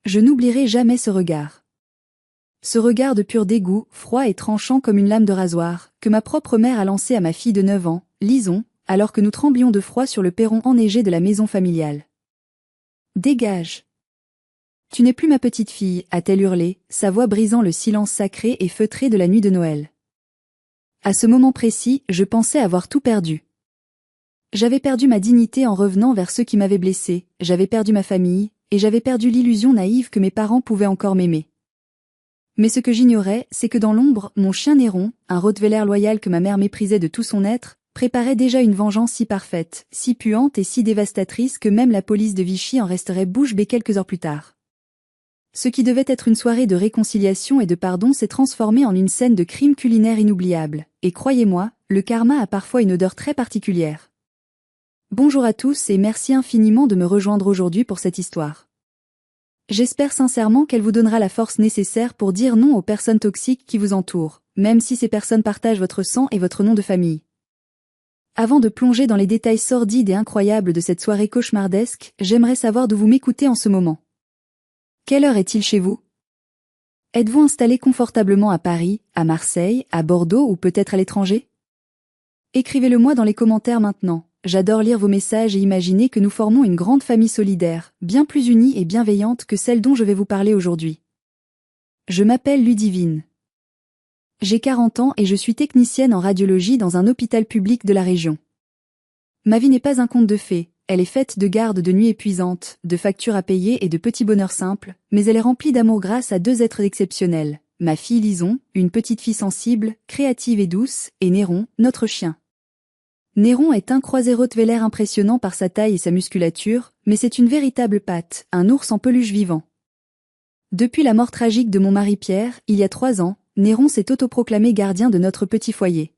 Je n'oublierai jamais ce regard. Ce regard de pur dégoût, froid et tranchant comme une lame de rasoir, que ma propre mère a lancé à ma fille de 9 ans, Lison, alors que nous tremblions de froid sur le perron enneigé de la maison familiale. Dégage! Tu n'es plus ma petite fille, a-t-elle hurlé, sa voix brisant le silence sacré et feutré de la nuit de Noël. À ce moment précis, je pensais avoir tout perdu. J'avais perdu ma dignité en revenant vers ceux qui m'avaient blessé, j'avais perdu ma famille, et j'avais perdu l'illusion naïve que mes parents pouvaient encore m'aimer. Mais ce que j'ignorais, c'est que dans l'ombre, mon chien Néron, un rottweiler loyal que ma mère méprisait de tout son être, préparait déjà une vengeance si parfaite, si puante et si dévastatrice que même la police de Vichy en resterait bouche bée quelques heures plus tard. Ce qui devait être une soirée de réconciliation et de pardon s'est transformé en une scène de crime culinaire inoubliable, et croyez-moi, le karma a parfois une odeur très particulière. Bonjour à tous et merci infiniment de me rejoindre aujourd'hui pour cette histoire. J'espère sincèrement qu'elle vous donnera la force nécessaire pour dire non aux personnes toxiques qui vous entourent, même si ces personnes partagent votre sang et votre nom de famille. Avant de plonger dans les détails sordides et incroyables de cette soirée cauchemardesque, j'aimerais savoir d'où vous m'écoutez en ce moment. Quelle heure est-il chez vous? Êtes-vous installé confortablement à Paris, à Marseille, à Bordeaux ou peut-être à l'étranger? Écrivez-le-moi dans les commentaires maintenant. J'adore lire vos messages et imaginer que nous formons une grande famille solidaire, bien plus unie et bienveillante que celle dont je vais vous parler aujourd'hui. Je m'appelle Ludivine. J'ai 40 ans et je suis technicienne en radiologie dans un hôpital public de la région. Ma vie n'est pas un conte de fées, elle est faite de gardes de nuit épuisantes, de factures à payer et de petits bonheurs simples, mais elle est remplie d'amour grâce à 2 êtres exceptionnels, ma fille Lison, une petite fille sensible, créative et douce, et Néron, notre chien. Néron est un croisé rottweiler impressionnant par sa taille et sa musculature, mais c'est une véritable patte, un ours en peluche vivant. Depuis la mort tragique de mon mari Pierre, il y a 3 ans, Néron s'est autoproclamé gardien de notre petit foyer.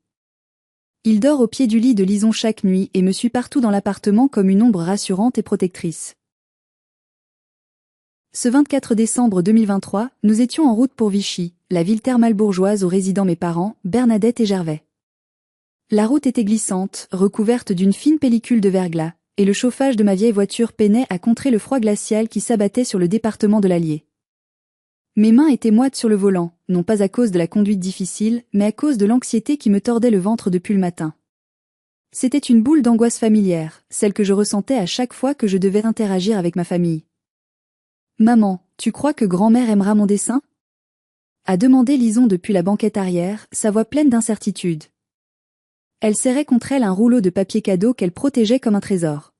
Il dort au pied du lit de Lison chaque nuit et me suit partout dans l'appartement comme une ombre rassurante et protectrice. Ce 24 décembre 2023, nous étions en route pour Vichy, la ville thermale bourgeoise où résident mes parents, Bernadette et Gervais. La route était glissante, recouverte d'une fine pellicule de verglas, et le chauffage de ma vieille voiture peinait à contrer le froid glacial qui s'abattait sur le département de l'Allier. Mes mains étaient moites sur le volant, non pas à cause de la conduite difficile, mais à cause de l'anxiété qui me tordait le ventre depuis le matin. C'était une boule d'angoisse familière, celle que je ressentais à chaque fois que je devais interagir avec ma famille. « Maman, tu crois que grand-mère aimera mon dessin ?» a demandé Lison depuis la banquette arrière, sa voix pleine d'incertitude. Elle serrait contre elle un rouleau de papier cadeau qu'elle protégeait comme un trésor.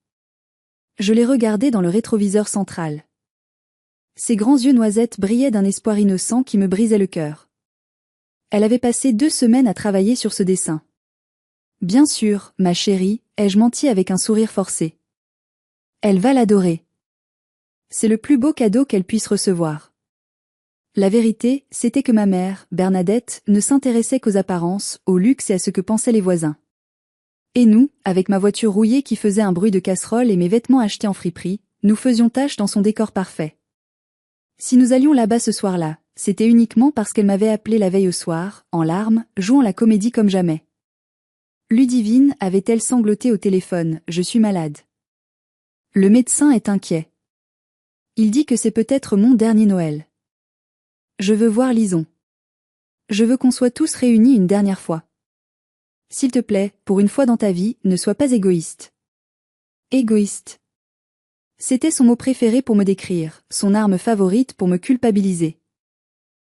Je l'ai regardé dans le rétroviseur central. Ses grands yeux noisettes brillaient d'un espoir innocent qui me brisait le cœur. Elle avait passé 2 semaines à travailler sur ce dessin. Bien sûr, ma chérie, ai-je menti avec un sourire forcé. Elle va l'adorer. C'est le plus beau cadeau qu'elle puisse recevoir. La vérité, c'était que ma mère, Bernadette, ne s'intéressait qu'aux apparences, au luxe et à ce que pensaient les voisins. Et nous, avec ma voiture rouillée qui faisait un bruit de casserole et mes vêtements achetés en friperie, nous faisions tâche dans son décor parfait. Si nous allions là-bas ce soir-là, c'était uniquement parce qu'elle m'avait appelé la veille au soir, en larmes, jouant la comédie comme jamais. Ludivine, avait-elle sangloté au téléphone, je suis malade. Le médecin est inquiet. Il dit que c'est peut-être mon dernier Noël. Je veux voir Lison. Je veux qu'on soit tous réunis une dernière fois. S'il te plaît, pour une fois dans ta vie, ne sois pas égoïste. Égoïste. C'était son mot préféré pour me décrire, son arme favorite pour me culpabiliser.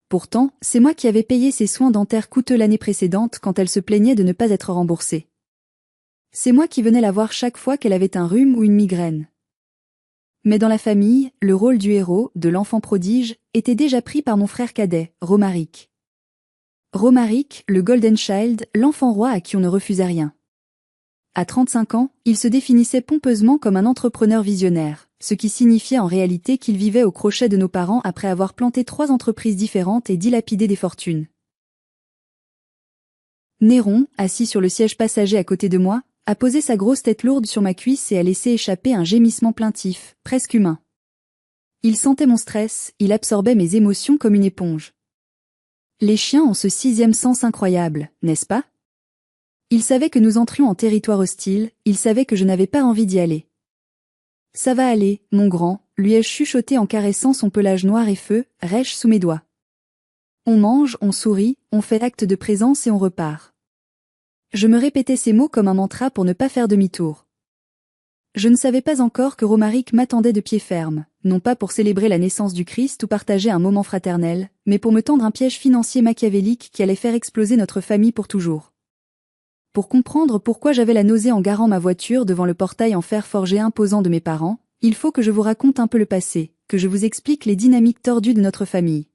Pourtant, c'est moi qui avais payé ses soins dentaires coûteux l'année précédente quand elle se plaignait de ne pas être remboursée. C'est moi qui venais la voir chaque fois qu'elle avait un rhume ou une migraine. Mais dans la famille, le rôle du héros, de l'enfant prodige, était déjà pris par mon frère cadet, Romaric. Romaric, le Golden Child, l'enfant roi à qui on ne refusait rien. À 35 ans, il se définissait pompeusement comme un entrepreneur visionnaire, ce qui signifiait en réalité qu'il vivait au crochet de nos parents après avoir planté 3 entreprises différentes et dilapidé des fortunes. Néron, assis sur le siège passager à côté de moi, a posé sa grosse tête lourde sur ma cuisse et a laissé échapper un gémissement plaintif, presque humain. Il sentait mon stress, il absorbait mes émotions comme une éponge. Les chiens ont ce 6e sens incroyable, n'est-ce pas? Il savait que nous entrions en territoire hostile, il savait que je n'avais pas envie d'y aller. Ça va aller, mon grand, lui ai-je chuchoté en caressant son pelage noir et feu, rêche sous mes doigts. On mange, on sourit, on fait acte de présence et on repart. Je me répétais ces mots comme un mantra pour ne pas faire demi-tour. Je ne savais pas encore que Romaric m'attendait de pied ferme, non pas pour célébrer la naissance du Christ ou partager un moment fraternel, mais pour me tendre un piège financier machiavélique qui allait faire exploser notre famille pour toujours. Pour comprendre pourquoi j'avais la nausée en garant ma voiture devant le portail en fer forgé imposant de mes parents, il faut que je vous raconte un peu le passé, que je vous explique les dynamiques tordues de notre famille.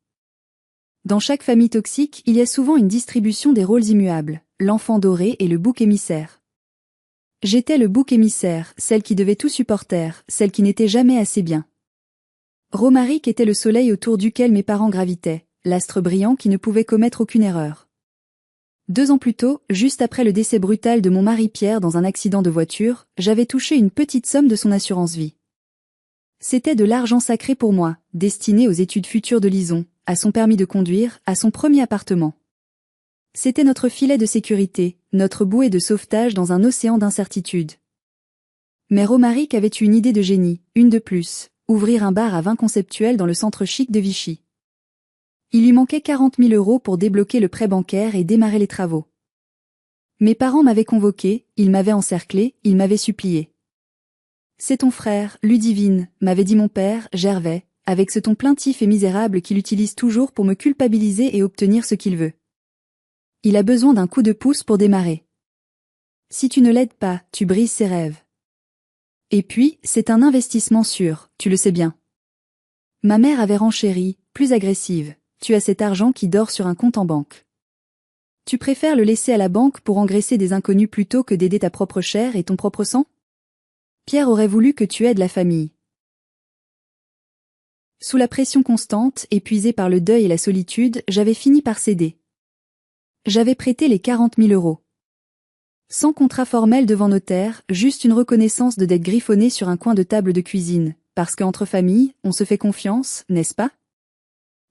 Dans chaque famille toxique, il y a souvent une distribution des rôles immuables, l'enfant doré et le bouc émissaire. J'étais le bouc émissaire, celle qui devait tout supporter, celle qui n'était jamais assez bien. Romaric était le soleil autour duquel mes parents gravitaient, l'astre brillant qui ne pouvait commettre aucune erreur. 2 ans plus tôt, juste après le décès brutal de mon mari Pierre dans un accident de voiture, j'avais touché une petite somme de son assurance vie. C'était de l'argent sacré pour moi, destiné aux études futures de Lison, à son permis de conduire, à son premier appartement. C'était notre filet de sécurité, notre bouée de sauvetage dans un océan d'incertitude. Mais Romaric avait eu une idée de génie, une de plus, ouvrir un bar à vin conceptuel dans le centre chic de Vichy. Il lui manquait 40 000 € pour débloquer le prêt bancaire et démarrer les travaux. Mes parents m'avaient convoqué, ils m'avaient encerclé, ils m'avaient supplié. C'est ton frère, Ludivine, m'avait dit mon père, Gervais, avec ce ton plaintif et misérable qu'il utilise toujours pour me culpabiliser et obtenir ce qu'il veut. Il a besoin d'un coup de pouce pour démarrer. Si tu ne l'aides pas, tu brises ses rêves. Et puis, c'est un investissement sûr, tu le sais bien. Ma mère avait renchéri, plus agressive. Tu as cet argent qui dort sur un compte en banque. Tu préfères le laisser à la banque pour engraisser des inconnus plutôt que d'aider ta propre chair et ton propre sang? Pierre aurait voulu que tu aides la famille. Sous la pression constante, épuisée par le deuil et la solitude, j'avais fini par céder. J'avais prêté les 40 000 €. Sans contrat formel devant notaire, juste une reconnaissance de dette griffonnée sur un coin de table de cuisine, parce qu'entre familles, on se fait confiance, n'est-ce pas?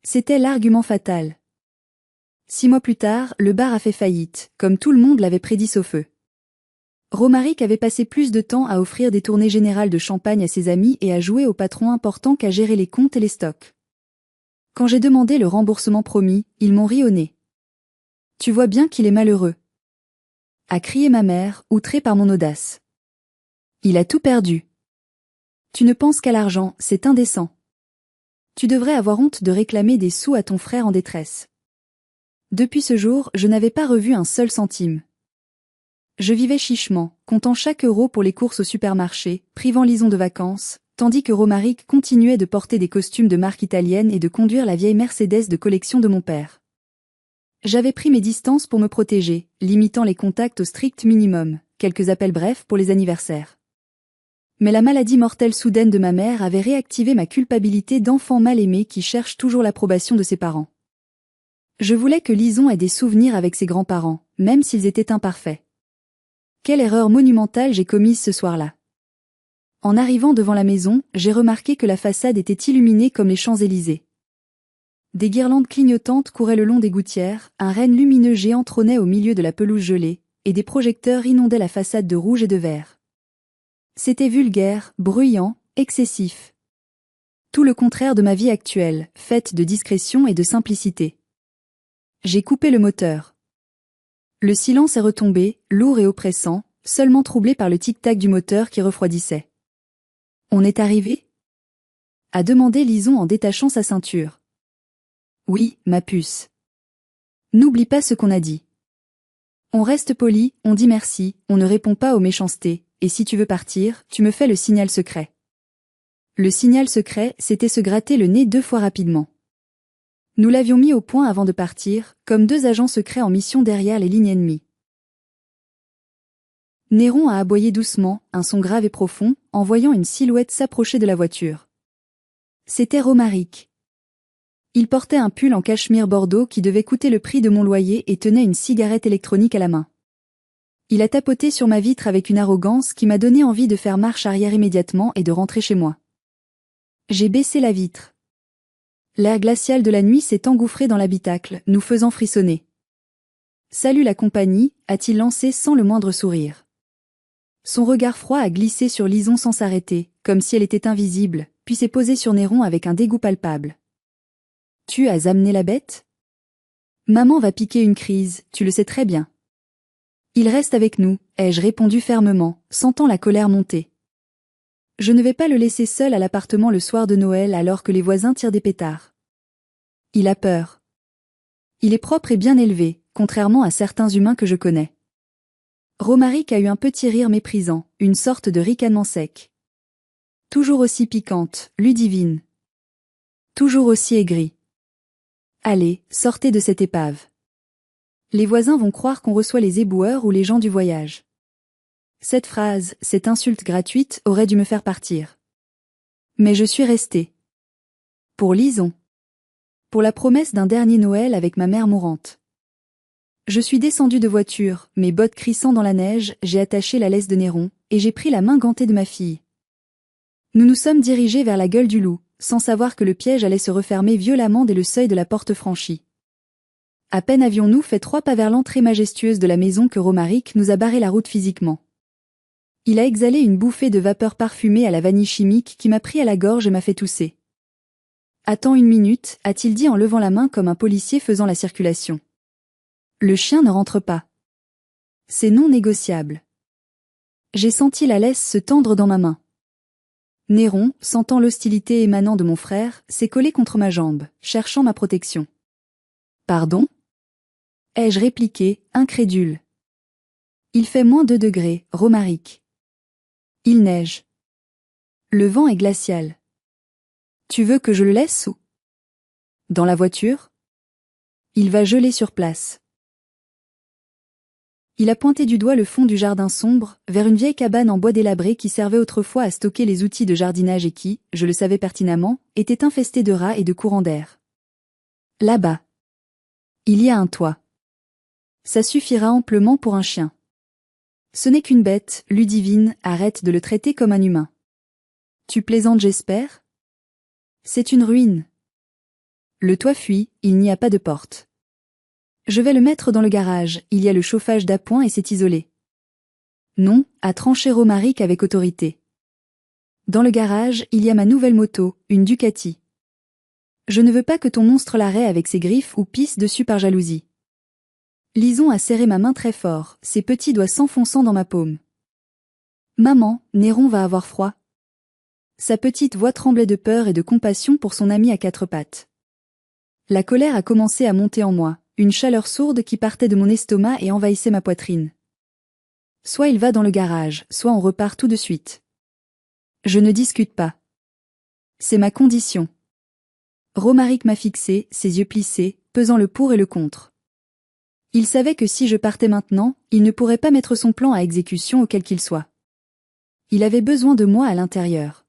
C'était l'argument fatal. 6 mois plus tard, le bar a fait faillite, comme tout le monde l'avait prédit sauf eux. Romaric avait passé plus de temps à offrir des tournées générales de champagne à ses amis et à jouer au patron important qu'à gérer les comptes et les stocks. Quand j'ai demandé le remboursement promis, ils m'ont ri au nez. Tu vois bien qu'il est malheureux. A crié ma mère, outrée par mon audace. Il a tout perdu. Tu ne penses qu'à l'argent, c'est indécent. Tu devrais avoir honte de réclamer des sous à ton frère en détresse. Depuis ce jour, je n'avais pas revu un seul centime. Je vivais chichement, comptant chaque euro pour les courses au supermarché, privant Lison de vacances, tandis que Romaric continuait de porter des costumes de marque italienne et de conduire la vieille Mercedes de collection de mon père. J'avais pris mes distances pour me protéger, limitant les contacts au strict minimum, quelques appels brefs pour les anniversaires. Mais la maladie mortelle soudaine de ma mère avait réactivé ma culpabilité d'enfant mal aimé qui cherche toujours l'approbation de ses parents. Je voulais que Lison ait des souvenirs avec ses grands-parents, même s'ils étaient imparfaits. Quelle erreur monumentale j'ai commise ce soir-là. En arrivant devant la maison, j'ai remarqué que la façade était illuminée comme les Champs-Élysées. Des guirlandes clignotantes couraient le long des gouttières, un renne lumineux géant trônait au milieu de la pelouse gelée, et des projecteurs inondaient la façade de rouge et de vert. C'était vulgaire, bruyant, excessif. Tout le contraire de ma vie actuelle, faite de discrétion et de simplicité. J'ai coupé le moteur. Le silence est retombé, lourd et oppressant, seulement troublé par le tic-tac du moteur qui refroidissait. On est arrivé? A demandé Lison en détachant sa ceinture. Oui, ma puce. N'oublie pas ce qu'on a dit. On reste poli, on dit merci, on ne répond pas aux méchancetés, et si tu veux partir, tu me fais le signal secret. Le signal secret, c'était se gratter le nez 2 fois rapidement. Nous l'avions mis au point avant de partir, comme 2 agents secrets en mission derrière les lignes ennemies. Néron a aboyé doucement, un son grave et profond, en voyant une silhouette s'approcher de la voiture. C'était Romaric. Il portait un pull en cachemire bordeaux qui devait coûter le prix de mon loyer et tenait une cigarette électronique à la main. Il a tapoté sur ma vitre avec une arrogance qui m'a donné envie de faire marche arrière immédiatement et de rentrer chez moi. J'ai baissé la vitre. L'air glacial de la nuit s'est engouffré dans l'habitacle, nous faisant frissonner. Salut la compagnie, a-t-il lancé sans le moindre sourire. Son regard froid a glissé sur Lison sans s'arrêter, comme si elle était invisible, puis s'est posée sur Néron avec un dégoût palpable. « Tu as amené la bête ? Maman va piquer une crise, tu le sais très bien. » « Il reste avec nous, ai-je répondu fermement, sentant la colère monter. Je ne vais pas le laisser seul à l'appartement le soir de Noël alors que les voisins tirent des pétards. Il a peur. Il est propre et bien élevé, contrairement à certains humains que je connais. Romaric a eu un petit rire méprisant, une sorte de ricanement sec. Toujours aussi piquante, Ludivine. Toujours aussi aigrie. Allez, sortez de cette épave. Les voisins vont croire qu'on reçoit les éboueurs ou les gens du voyage. Cette phrase, cette insulte gratuite, aurait dû me faire partir. Mais je suis restée. Pour Lison. Pour la promesse d'un dernier Noël avec ma mère mourante. Je suis descendue de voiture, mes bottes crissant dans la neige, j'ai attaché la laisse de Néron, et j'ai pris la main gantée de ma fille. Nous nous sommes dirigés vers la gueule du loup, sans savoir que le piège allait se refermer violemment dès le seuil de la porte franchi. À peine avions-nous fait 3 pas vers l'entrée majestueuse de la maison que Romaric nous a barré la route physiquement. Il a exhalé une bouffée de vapeur parfumée à la vanille chimique qui m'a pris à la gorge et m'a fait tousser. « Attends une minute », a-t-il dit en levant la main comme un policier faisant la circulation. Le chien ne rentre pas. C'est non négociable. J'ai senti la laisse se tendre dans ma main. Néron, sentant l'hostilité émanant de mon frère, s'est collé contre ma jambe, cherchant ma protection. « Pardon ?» ai-je répliqué, incrédule. Il fait -2 degrés, Romaric. Il neige. Le vent est glacial. Tu veux que je le laisse ou ? Dans la voiture ? Il va geler sur place. Il a pointé du doigt le fond du jardin sombre, vers une vieille cabane en bois délabré qui servait autrefois à stocker les outils de jardinage et qui, je le savais pertinemment, était infestée de rats et de courants d'air. Là-bas. Il y a un toit. Ça suffira amplement pour un chien. Ce n'est qu'une bête, Ludivine, arrête de le traiter comme un humain. Tu plaisantes, j'espère ? C'est une ruine. Le toit fuit, il n'y a pas de porte. Je vais le mettre dans le garage, il y a le chauffage d'appoint et c'est isolé. Non, a tranché Romaric avec autorité. Dans le garage, il y a ma nouvelle moto, une Ducati. Je ne veux pas que ton monstre la raie avec ses griffes ou pisse dessus par jalousie. Lison a serré ma main très fort, ses petits doigts s'enfonçant dans ma paume. Maman, Néron va avoir froid. Sa petite voix tremblait de peur et de compassion pour son ami à 4 pattes. La colère a commencé à monter en moi, une chaleur sourde qui partait de mon estomac et envahissait ma poitrine. Soit il va dans le garage, soit on repart tout de suite. Je ne discute pas. C'est ma condition. Romaric m'a fixé, ses yeux plissés, pesant le pour et le contre. Il savait que si je partais maintenant, il ne pourrait pas mettre son plan à exécution auquel qu'il soit. Il avait besoin de moi à l'intérieur.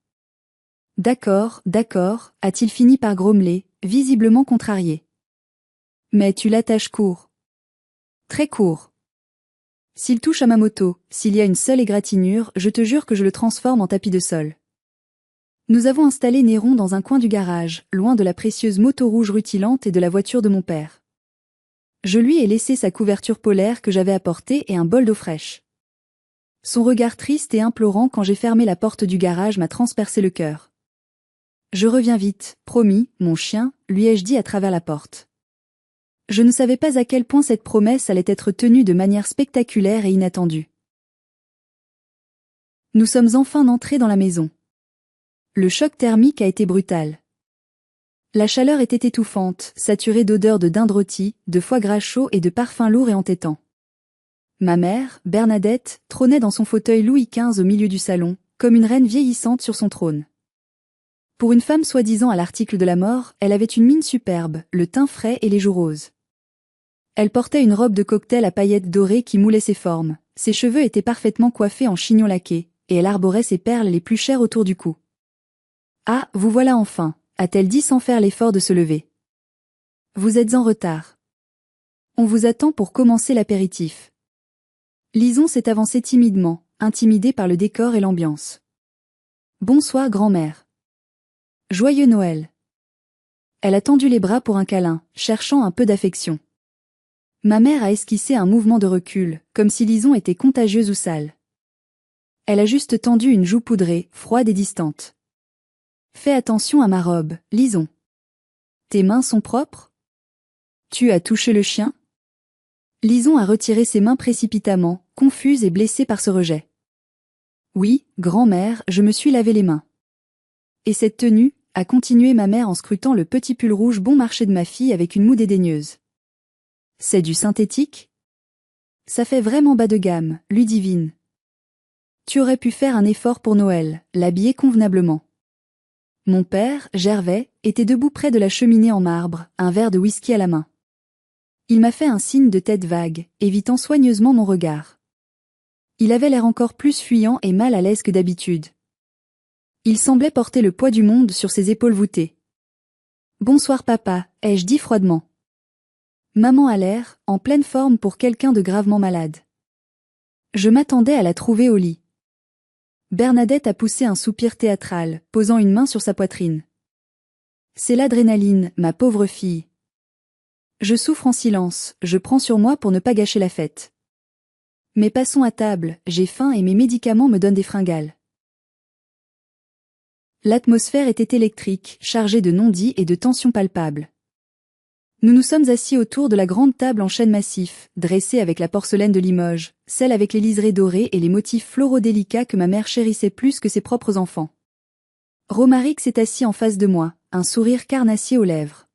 D'accord, a-t-il fini par grommeler, visiblement contrarié. Mais tu l'attaches court. Très court. S'il touche à ma moto, s'il y a une seule égratignure, je te jure que je le transforme en tapis de sol. Nous avons installé Néron dans un coin du garage, loin de la précieuse moto rouge rutilante et de la voiture de mon père. Je lui ai laissé sa couverture polaire que j'avais apportée et un bol d'eau fraîche. Son regard triste et implorant quand j'ai fermé la porte du garage m'a transpercé le cœur. Je reviens vite, promis, mon chien, lui ai-je dit à travers la porte. Je ne savais pas à quel point cette promesse allait être tenue de manière spectaculaire et inattendue. Nous sommes enfin entrés dans la maison. Le choc thermique a été brutal. La chaleur était étouffante, saturée d'odeurs de dinde rôtie, de foie gras chaud et de parfums lourds et entêtants. Ma mère, Bernadette, trônait dans son fauteuil Louis XV au milieu du salon, comme une reine vieillissante sur son trône. Pour une femme soi-disant à l'article de la mort, elle avait une mine superbe, le teint frais et les joues roses. Elle portait une robe de cocktail à paillettes dorées qui moulait ses formes, ses cheveux étaient parfaitement coiffés en chignon laqué, et elle arborait ses perles les plus chères autour du cou. « Ah, vous voilà enfin », a-t-elle dit sans faire l'effort de se lever. « Vous êtes en retard. On vous attend pour commencer l'apéritif. » Lison s'est avancée timidement, intimidée par le décor et l'ambiance. « Bonsoir grand-mère. Joyeux Noël. » Elle a tendu les bras pour un câlin, cherchant un peu d'affection. Ma mère a esquissé un mouvement de recul, comme si Lison était contagieuse ou sale. Elle a juste tendu une joue poudrée, froide et distante. Fais attention à ma robe, Lison. Tes mains sont propres? Tu as touché le chien? Lison a retiré ses mains précipitamment, confuse et blessée par ce rejet. Oui, grand-mère, je me suis lavé les mains. Et cette tenue, a continué ma mère en scrutant le petit pull rouge bon marché de ma fille avec une moue dédaigneuse. C'est du synthétique? Ça fait vraiment bas de gamme, Ludivine. Tu aurais pu faire un effort pour Noël, l'habiller convenablement. Mon père, Gervais, était debout près de la cheminée en marbre, un verre de whisky à la main. Il m'a fait un signe de tête vague, évitant soigneusement mon regard. Il avait l'air encore plus fuyant et mal à l'aise que d'habitude. Il semblait porter le poids du monde sur ses épaules voûtées. « Bonsoir papa », ai-je dit froidement. Maman a l'air, en pleine forme pour quelqu'un de gravement malade. Je m'attendais à la trouver au lit. Bernadette a poussé un soupir théâtral, posant une main sur sa poitrine. C'est l'adrénaline, ma pauvre fille. Je souffre en silence, je prends sur moi pour ne pas gâcher la fête. Mais passons à table, j'ai faim et mes médicaments me donnent des fringales. L'atmosphère était électrique, chargée de non-dits et de tensions palpables. Nous nous sommes assis autour de la grande table en chêne massif, dressée avec la porcelaine de Limoges, celle avec les liserés dorés et les motifs floraux délicats que ma mère chérissait plus que ses propres enfants. Romaric s'est assis en face de moi, un sourire carnassier aux lèvres.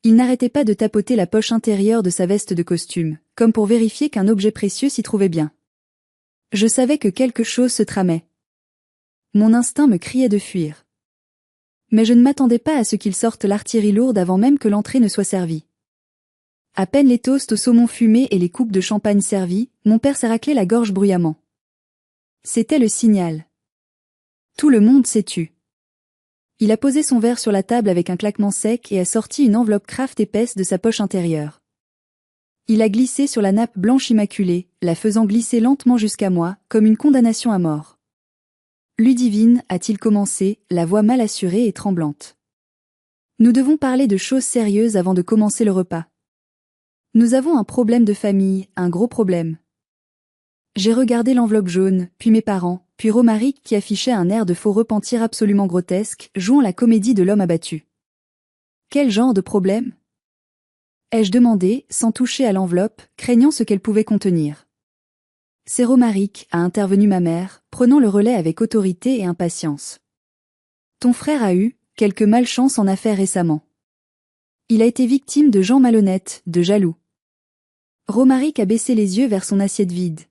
Il n'arrêtait pas de tapoter la poche intérieure de sa veste de costume, comme pour vérifier qu'un objet précieux s'y trouvait bien. Je savais que quelque chose se tramait. Mon instinct me criait de fuir. Mais je ne m'attendais pas à ce qu'il sorte l'artillerie lourde avant même que l'entrée ne soit servie. À peine les toasts au saumon fumé et les coupes de champagne servies, mon père s'est raclé la gorge bruyamment. C'était le signal. Tout le monde s'est tu. Il a posé son verre sur la table avec un claquement sec et a sorti une enveloppe Kraft épaisse de sa poche intérieure. Il a glissé sur la nappe blanche immaculée, la faisant glisser lentement jusqu'à moi, comme une condamnation à mort. Ludivine, a-t-il commencé, la voix mal assurée et tremblante. Nous devons parler de choses sérieuses avant de commencer le repas. Nous avons un problème de famille, un gros problème. J'ai regardé l'enveloppe jaune, puis mes parents, puis Romaric qui affichait un air de faux repentir absolument grotesque, jouant la comédie de l'homme abattu. Quel genre de problème? Ai-je demandé, sans toucher à l'enveloppe, craignant ce qu'elle pouvait contenir. C'est Romaric, a intervenu ma mère, prenant le relais avec autorité et impatience. Ton frère a eu quelque malchance en affaires récemment. Il a été victime de gens malhonnêtes, de jaloux. Romaric a baissé les yeux vers son assiette vide.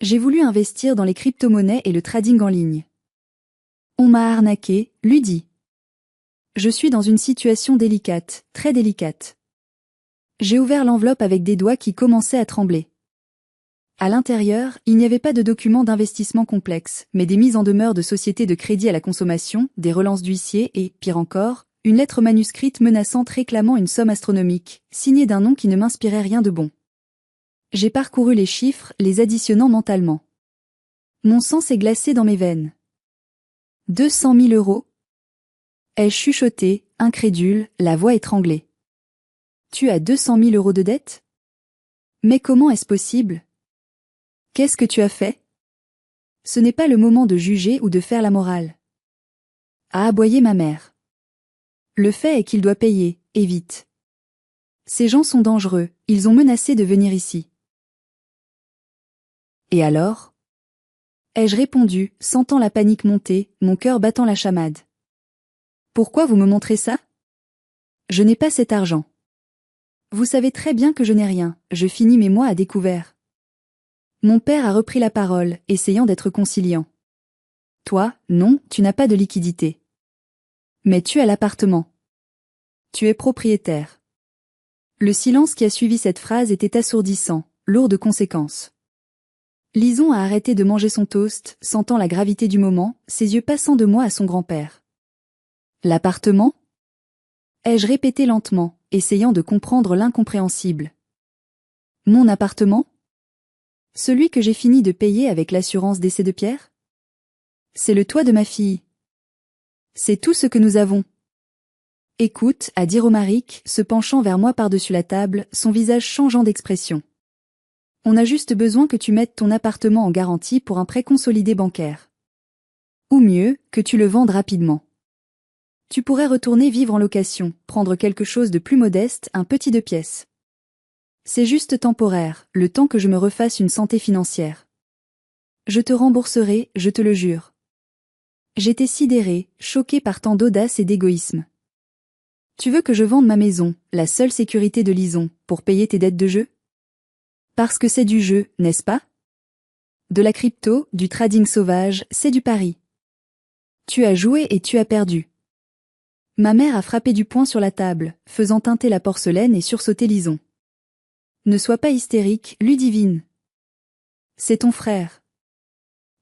J'ai voulu investir dans les crypto-monnaies et le trading en ligne. On m'a arnaqué, lui dit. Je suis dans une situation délicate, très délicate. J'ai ouvert l'enveloppe avec des doigts qui commençaient à trembler. À l'intérieur, il n'y avait pas de documents d'investissement complexes, mais des mises en demeure de sociétés de crédit à la consommation, des relances d'huissiers et, pire encore, une lettre manuscrite menaçante réclamant une somme astronomique, signée d'un nom qui ne m'inspirait rien de bon. J'ai parcouru les chiffres, les additionnant mentalement. Mon sang s'est glacé dans mes veines. 200 000 euros? Ai-je chuchoté, incrédule, la voix étranglée. Tu as 200 000 euros de dette? Mais comment est-ce possible? Qu'est-ce que tu as fait? Ce n'est pas le moment de juger ou de faire la morale. A aboyé ma mère. Le fait est qu'il doit payer, et vite. Ces gens sont dangereux, ils ont menacé de venir ici. Et alors? Ai-je répondu, sentant la panique monter, mon cœur battant la chamade. Pourquoi vous me montrez ça? Je n'ai pas cet argent. Vous savez très bien que je n'ai rien, je finis mes mois à découvert. Mon père a repris la parole, essayant d'être conciliant. Toi, non, tu n'as pas de liquidité. Mais tu as l'appartement. Tu es propriétaire. Le silence qui a suivi cette phrase était assourdissant, lourd de conséquences. Lison a arrêté de manger son toast, sentant la gravité du moment, ses yeux passant de moi à son grand-père. L'appartement? Ai-je répété lentement, essayant de comprendre l'incompréhensible. Mon appartement? Celui que j'ai fini de payer avec l'assurance d'essai de Pierre? C'est le toit de ma fille. C'est tout ce que nous avons. Écoute, a dit Romaric, se penchant vers moi par-dessus la table, son visage changeant d'expression. On a juste besoin que tu mettes ton appartement en garantie pour un prêt consolidé bancaire. Ou mieux, que tu le vendes rapidement. Tu pourrais retourner vivre en location, prendre quelque chose de plus modeste, un petit 2 pièces. C'est juste temporaire, le temps que je me refasse une santé financière. Je te rembourserai, je te le jure. J'étais sidérée, choquée par tant d'audace et d'égoïsme. Tu veux que je vende ma maison, la seule sécurité de Lison, pour payer tes dettes de jeu? Parce que c'est du jeu, n'est-ce pas? De la crypto, du trading sauvage, c'est du pari. Tu as joué et tu as perdu. Ma mère a frappé du poing sur la table, faisant teinter la porcelaine et sursauter Lison. Ne sois pas hystérique, Ludivine. C'est ton frère.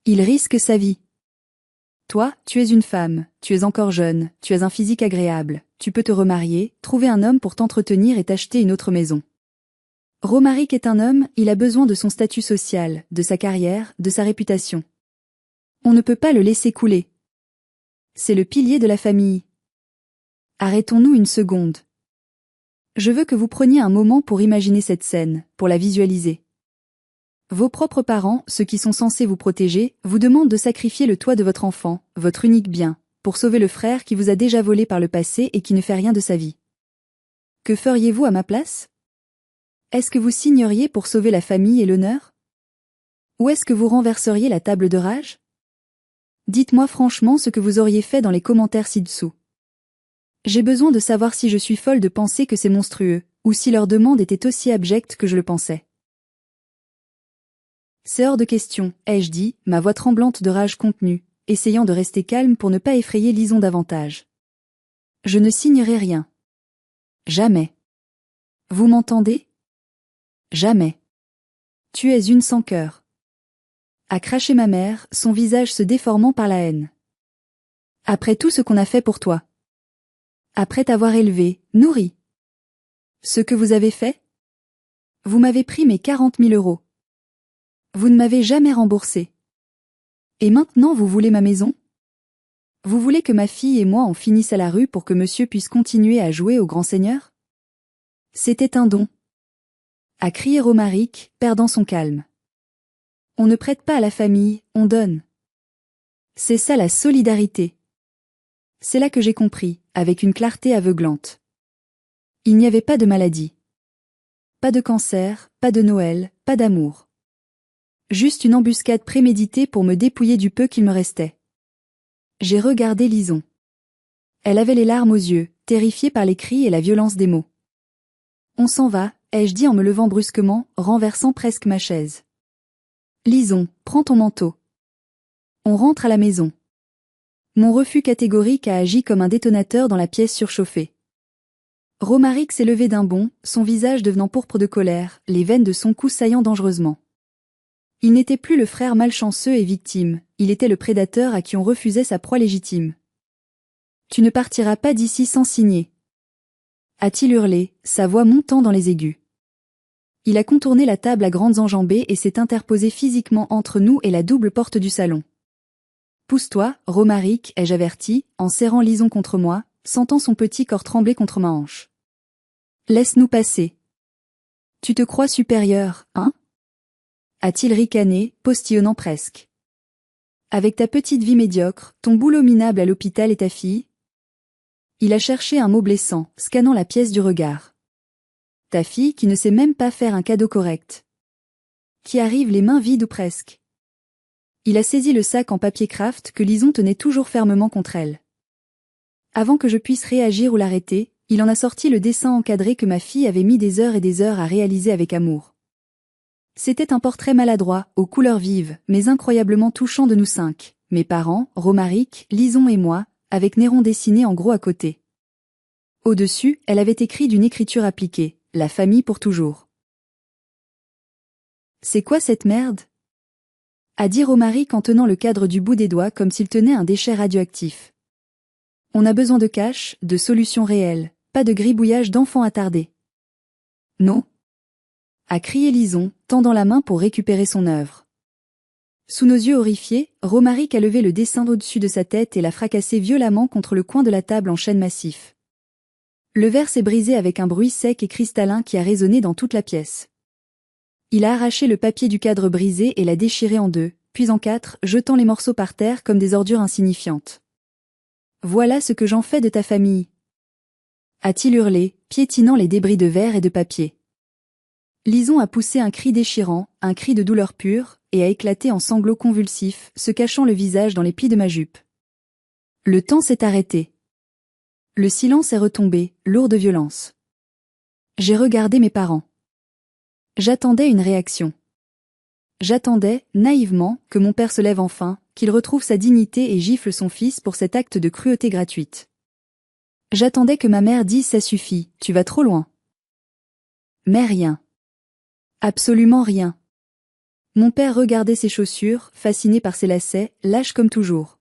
Il risque sa vie. Toi, tu es une femme, tu es encore jeune, tu as un physique agréable, tu peux te remarier, trouver un homme pour t'entretenir et t'acheter une autre maison. Romaric est un homme, il a besoin de son statut social, de sa carrière, de sa réputation. On ne peut pas le laisser couler. C'est le pilier de la famille. Arrêtons-nous une seconde. Je veux que vous preniez un moment pour imaginer cette scène, pour la visualiser. Vos propres parents, ceux qui sont censés vous protéger, vous demandent de sacrifier le toit de votre enfant, votre unique bien, pour sauver le frère qui vous a déjà volé par le passé et qui ne fait rien de sa vie. Que feriez-vous à ma place? Est-ce que vous signeriez pour sauver la famille et l'honneur? Ou est-ce que vous renverseriez la table de rage? Dites-moi franchement ce que vous auriez fait dans les commentaires ci-dessous. J'ai besoin de savoir si je suis folle de penser que c'est monstrueux, ou si leur demande était aussi abjecte que je le pensais. C'est hors de question, ai-je dit, ma voix tremblante de rage contenue, essayant de rester calme pour ne pas effrayer Lison davantage. Je ne signerai rien. Jamais. Vous m'entendez? Jamais. Tu es une sans cœur. A craché ma mère, son visage se déformant par la haine. Après tout ce qu'on a fait pour toi. Après t'avoir élevé, nourri. Ce que vous avez fait? Vous m'avez pris mes 40 000 euros. Vous ne m'avez jamais remboursé. Et maintenant vous voulez ma maison? Vous voulez que ma fille et moi en finissent à la rue pour que monsieur puisse continuer à jouer au grand seigneur? C'était un don. A crié Romaric, perdant son calme. On ne prête pas à la famille, on donne. C'est ça la solidarité. C'est là que j'ai compris, avec une clarté aveuglante. Il n'y avait pas de maladie. Pas de cancer, pas de Noël, pas d'amour. Juste une embuscade préméditée pour me dépouiller du peu qu'il me restait. J'ai regardé Lison. Elle avait les larmes aux yeux, terrifiée par les cris et la violence des mots. On s'en va, ai-je dit en me levant brusquement, renversant presque ma chaise. Lison, prends ton manteau. On rentre à la maison. Mon refus catégorique a agi comme un détonateur dans la pièce surchauffée. Romaric s'est levé d'un bond, son visage devenant pourpre de colère, les veines de son cou saillant dangereusement. Il n'était plus le frère malchanceux et victime, il était le prédateur à qui on refusait sa proie légitime. Tu ne partiras pas d'ici sans signer. A-t-il hurlé, sa voix montant dans les aigus. Il a contourné la table à grandes enjambées et s'est interposé physiquement entre nous et la double porte du salon. Pousse-toi, Romaric, ai-je averti, en serrant Lison contre moi, sentant son petit corps trembler contre ma hanche. Laisse-nous passer. Tu te crois supérieur, hein? A-t-il ricané, postillonnant presque. Avec ta petite vie médiocre, ton boulot minable à l'hôpital et ta fille? Il a cherché un mot blessant, scannant la pièce du regard. Ta fille qui ne sait même pas faire un cadeau correct. Qui arrive les mains vides ou presque. Il a saisi le sac en papier craft que Lison tenait toujours fermement contre elle. Avant que je puisse réagir ou l'arrêter, il en a sorti le dessin encadré que ma fille avait mis des heures et des heures à réaliser avec amour. C'était un portrait maladroit, aux couleurs vives, mais incroyablement touchant de nous 5, mes parents, Romaric, Lison et moi, avec Néron dessiné en gros à côté. Au-dessus, elle avait écrit d'une écriture appliquée, la famille pour toujours. C'est quoi cette merde? A dit Romaric en tenant le cadre du bout des doigts comme s'il tenait un déchet radioactif. On a besoin de cash, de solutions réelles, pas de gribouillage d'enfants attardés. Non? A crié Lison, tendant la main pour récupérer son œuvre. Sous nos yeux horrifiés, Romaric a levé le dessin au-dessus de sa tête et l'a fracassé violemment contre le coin de la table en chêne massif. Le verre s'est brisé avec un bruit sec et cristallin qui a résonné dans toute la pièce. Il a arraché le papier du cadre brisé et l'a déchiré en deux, puis en quatre, jetant les morceaux par terre comme des ordures insignifiantes. Voilà ce que j'en fais de ta famille, a-t-il hurlé, piétinant les débris de verre et de papier. Lison a poussé un cri déchirant, un cri de douleur pure, et a éclaté en sanglots convulsifs, se cachant le visage dans les plis de ma jupe. Le temps s'est arrêté. Le silence est retombé, lourd de violence. J'ai regardé mes parents. J'attendais une réaction. J'attendais, naïvement, que mon père se lève enfin, qu'il retrouve sa dignité et gifle son fils pour cet acte de cruauté gratuite. J'attendais que ma mère dise « ça suffit, tu vas trop loin ». Mais rien. Absolument rien. Mon père regardait ses chaussures, fasciné par ses lacets, lâche comme toujours.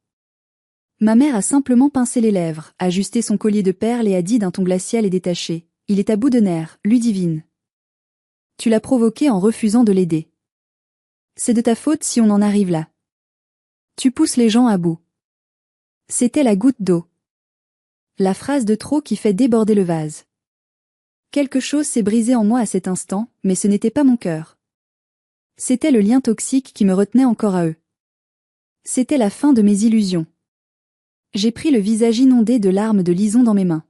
Ma mère a simplement pincé les lèvres, ajusté son collier de perles et a dit d'un ton glacial et détaché « Il est à bout de nerfs, Ludivine. Tu l'as provoqué en refusant de l'aider. C'est de ta faute si on en arrive là. Tu pousses les gens à bout. » C'était la goutte d'eau. La phrase de trop qui fait déborder le vase. Quelque chose s'est brisé en moi à cet instant, mais ce n'était pas mon cœur. C'était le lien toxique qui me retenait encore à eux. C'était la fin de mes illusions. J'ai pris le visage inondé de larmes de Lison dans mes mains.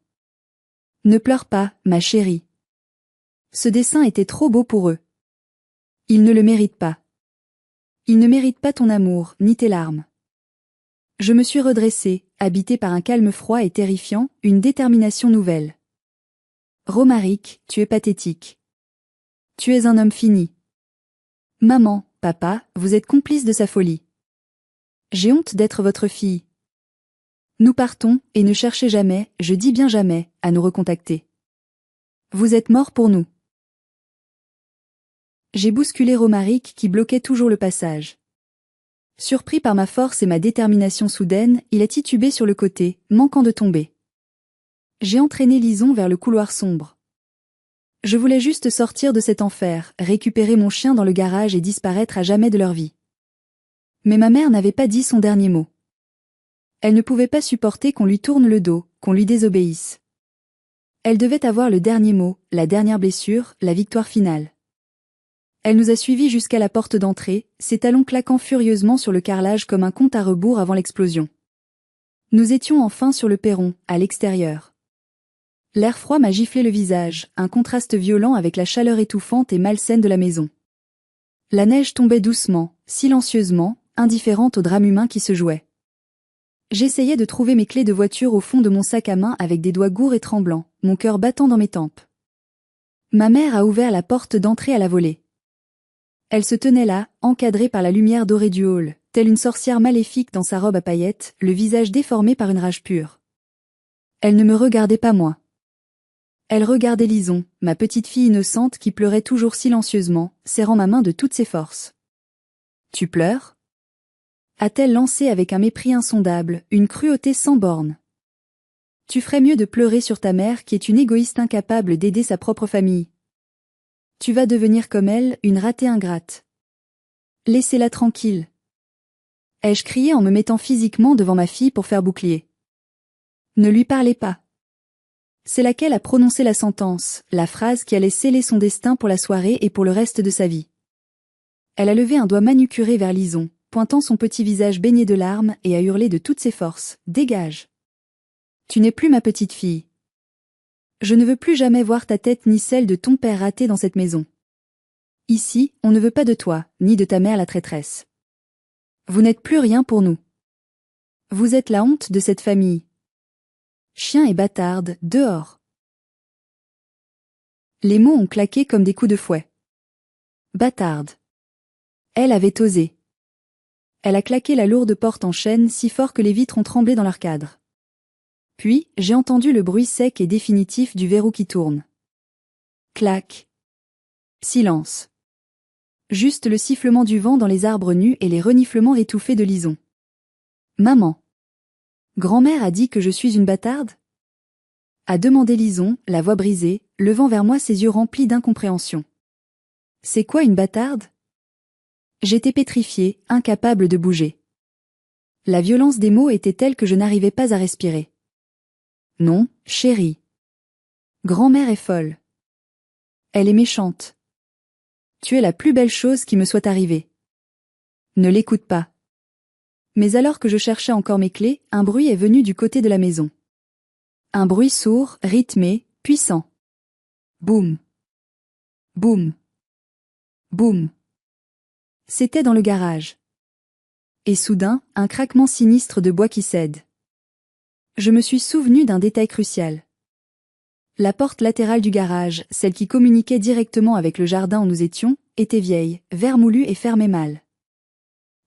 Ne pleure pas, ma chérie. Ce dessin était trop beau pour eux. Ils ne le méritent pas. Ils ne méritent pas ton amour, ni tes larmes. Je me suis redressée, habitée par un calme froid et terrifiant, une détermination nouvelle. Romaric, tu es pathétique. Tu es un homme fini. Maman, papa, vous êtes complices de sa folie. J'ai honte d'être votre fille. Nous partons, et ne cherchez jamais, je dis bien jamais, à nous recontacter. Vous êtes morts pour nous. J'ai bousculé Romaric qui bloquait toujours le passage. Surpris par ma force et ma détermination soudaine, il a titubé sur le côté, manquant de tomber. J'ai entraîné Lison vers le couloir sombre. Je voulais juste sortir de cet enfer, récupérer mon chien dans le garage et disparaître à jamais de leur vie. Mais ma mère n'avait pas dit son dernier mot. Elle ne pouvait pas supporter qu'on lui tourne le dos, qu'on lui désobéisse. Elle devait avoir le dernier mot, la dernière blessure, la victoire finale. Elle nous a suivis jusqu'à la porte d'entrée, ses talons claquant furieusement sur le carrelage comme un compte à rebours avant l'explosion. Nous étions enfin sur le perron, à l'extérieur. L'air froid m'a giflé le visage, un contraste violent avec la chaleur étouffante et malsaine de la maison. La neige tombait doucement, silencieusement, indifférente au drame humain qui se jouait. J'essayais de trouver mes clés de voiture au fond de mon sac à main avec des doigts gourds et tremblants, mon cœur battant dans mes tempes. Ma mère a ouvert la porte d'entrée à la volée. Elle se tenait là, encadrée par la lumière dorée du hall, telle une sorcière maléfique dans sa robe à paillettes, le visage déformé par une rage pure. Elle ne me regardait pas moi. Elle regardait Lison, ma petite fille innocente qui pleurait toujours silencieusement, serrant ma main de toutes ses forces. « Tu pleures ?» a-t-elle lancé avec un mépris insondable, une cruauté sans borne. « Tu ferais mieux de pleurer sur ta mère qui est une égoïste incapable d'aider sa propre famille. Tu vas devenir comme elle, une ratée ingrate. Laissez-la tranquille. » ai-je crié en me mettant physiquement devant ma fille pour faire bouclier. Ne lui parlez pas. C'est laquelle a prononcé la sentence, la phrase qui allait sceller son destin pour la soirée et pour le reste de sa vie. Elle a levé un doigt manucuré vers Lison, pointant son petit visage baigné de larmes et a hurlé de toutes ses forces, « Dégage. Tu n'es plus ma petite fille. Je ne veux plus jamais voir ta tête ni celle de ton père ratée dans cette maison. Ici, on ne veut pas de toi, ni de ta mère la traîtresse. Vous n'êtes plus rien pour nous. Vous êtes la honte de cette famille. Chien et bâtarde, dehors. » Les mots ont claqué comme des coups de fouet. Bâtarde. Elle avait osé. Elle a claqué la lourde porte en chêne si fort que les vitres ont tremblé dans leur cadre. Puis, j'ai entendu le bruit sec et définitif du verrou qui tourne. Clac. Silence. Juste le sifflement du vent dans les arbres nus et les reniflements étouffés de Lison. Maman. Grand-mère a dit que je suis une bâtarde ? A demandé Lison, la voix brisée, levant vers moi ses yeux remplis d'incompréhension. C'est quoi une bâtarde ? J'étais pétrifiée, incapable de bouger. La violence des mots était telle que je n'arrivais pas à respirer. Non, chérie. Grand-mère est folle. Elle est méchante. tu es la plus belle chose qui me soit arrivée. Ne l'écoute pas. Mais alors que je cherchais encore mes clés, un bruit est venu du côté de la maison. Un bruit sourd, rythmé, puissant. Boum. Boum. Boum. C'était dans le garage. Et soudain, un craquement sinistre de bois qui cède. Je me suis souvenu d'un détail crucial. La porte latérale du garage, celle qui communiquait directement avec le jardin où nous étions, était vieille, vermoulue et fermait mal.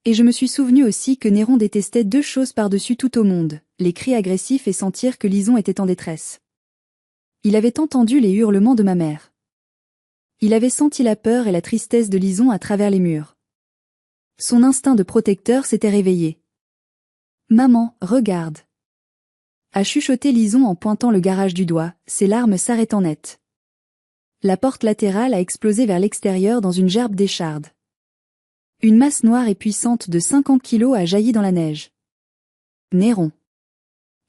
Et je me suis souvenu aussi que Néron détestait deux choses par-dessus tout au monde, les cris agressifs et sentir que Lison était en détresse. Il avait entendu les hurlements de ma mère. Il avait senti la peur et la tristesse de Lison à travers les murs. Son instinct de protecteur s'était réveillé. « Maman, regarde !» a chuchoté Lison en pointant le garage du doigt, ses larmes s'arrêtant net. La porte latérale a explosé vers l'extérieur dans une gerbe d'écharde. Une masse noire et puissante de 50 kilos a jailli dans la neige. Néron.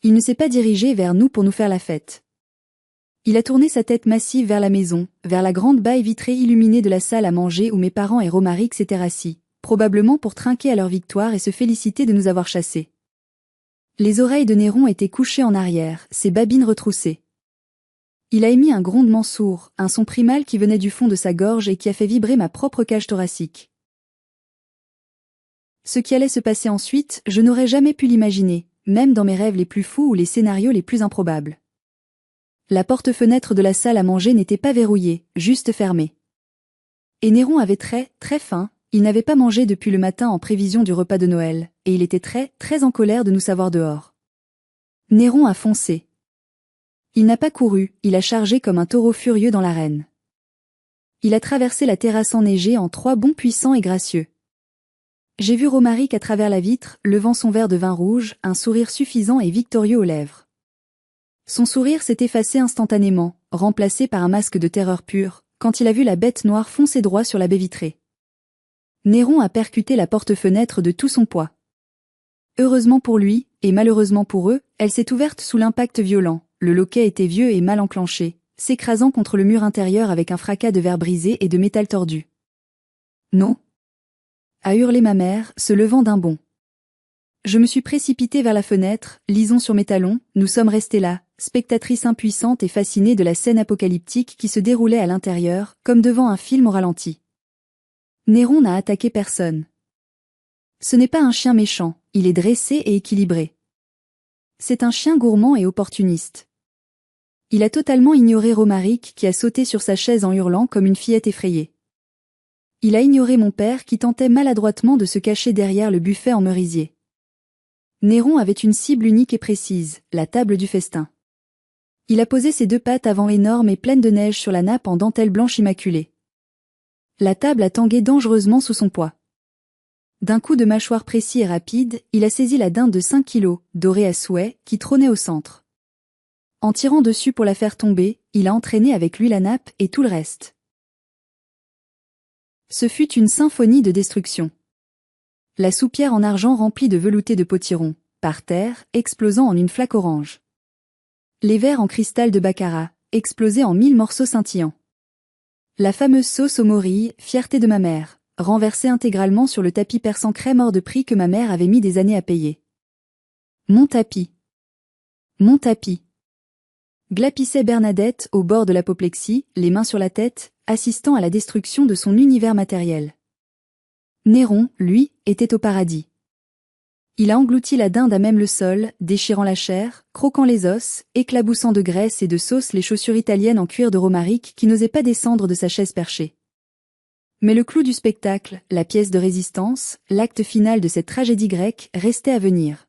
Il ne s'est pas dirigé vers nous pour nous faire la fête. Il a tourné sa tête massive vers la maison, vers la grande baille vitrée illuminée de la salle à manger où mes parents et Romaric s'étaient rassis, probablement pour trinquer à leur victoire et se féliciter de nous avoir chassés. Les oreilles de Néron étaient couchées en arrière, ses babines retroussées. Il a émis un grondement sourd, un son primal qui venait du fond de sa gorge et qui a fait vibrer ma propre cage thoracique. Ce qui allait se passer ensuite, je n'aurais jamais pu l'imaginer, même dans mes rêves les plus fous ou les scénarios les plus improbables. La porte-fenêtre de la salle à manger n'était pas verrouillée, juste fermée. Et Néron avait très, très faim, il n'avait pas mangé depuis le matin en prévision du repas de Noël, et il était très, très en colère de nous savoir dehors. Néron a foncé. Il n'a pas couru, il a chargé comme un taureau furieux dans l'arène. Il a traversé la terrasse enneigée en 3 bonds puissants et gracieux. J'ai vu Romaric à travers la vitre, levant son verre de vin rouge, un sourire suffisant et victorieux aux lèvres. Son sourire s'est effacé instantanément, remplacé par un masque de terreur pure, quand il a vu la bête noire foncer droit sur la baie vitrée. Néron a percuté la porte-fenêtre de tout son poids. Heureusement pour lui, et malheureusement pour eux, elle s'est ouverte sous l'impact violent, le loquet était vieux et mal enclenché, s'écrasant contre le mur intérieur avec un fracas de verre brisé et de métal tordu. « Non !» a hurlé ma mère, se levant d'un bond. Je me suis précipitée vers la fenêtre, Lison sur mes talons, nous sommes restés là, spectatrices impuissantes et fascinées de la scène apocalyptique qui se déroulait à l'intérieur, comme devant un film au ralenti. Néron n'a attaqué personne. Ce n'est pas un chien méchant, il est dressé et équilibré. C'est un chien gourmand et opportuniste. Il a totalement ignoré Romaric qui a sauté sur sa chaise en hurlant comme une fillette effrayée. Il a ignoré mon père qui tentait maladroitement de se cacher derrière le buffet en merisier. Néron avait une cible unique et précise, la table du festin. Il a posé ses 2 pattes avant énorme et pleine de neige sur la nappe en dentelle blanche immaculée. La table a tangué dangereusement sous son poids. D'un coup de mâchoire précis et rapide, il a saisi la dinde de 5 kilos, dorée à souhait, qui trônait au centre. En tirant dessus pour la faire tomber, il a entraîné avec lui la nappe et tout le reste. Ce fut une symphonie de destruction. La soupière en argent remplie de velouté de potiron, par terre, explosant en une flaque orange. Les verres en cristal de baccarat, explosés en 1000 morceaux scintillants. La fameuse sauce aux morilles, fierté de ma mère, renversée intégralement sur le tapis persan crème hors de prix que ma mère avait mis des années à payer. Mon tapis. Mon tapis. Glapissait Bernadette au bord de l'apoplexie, les mains sur la tête, assistant à la destruction de son univers matériel. Néron, lui, était au paradis. Il a englouti la dinde à même le sol, déchirant la chair, croquant les os, éclaboussant de graisse et de sauce les chaussures italiennes en cuir de Romaric qui n'osaient pas descendre de sa chaise perchée. Mais le clou du spectacle, la pièce de résistance, l'acte final de cette tragédie grecque, restait à venir.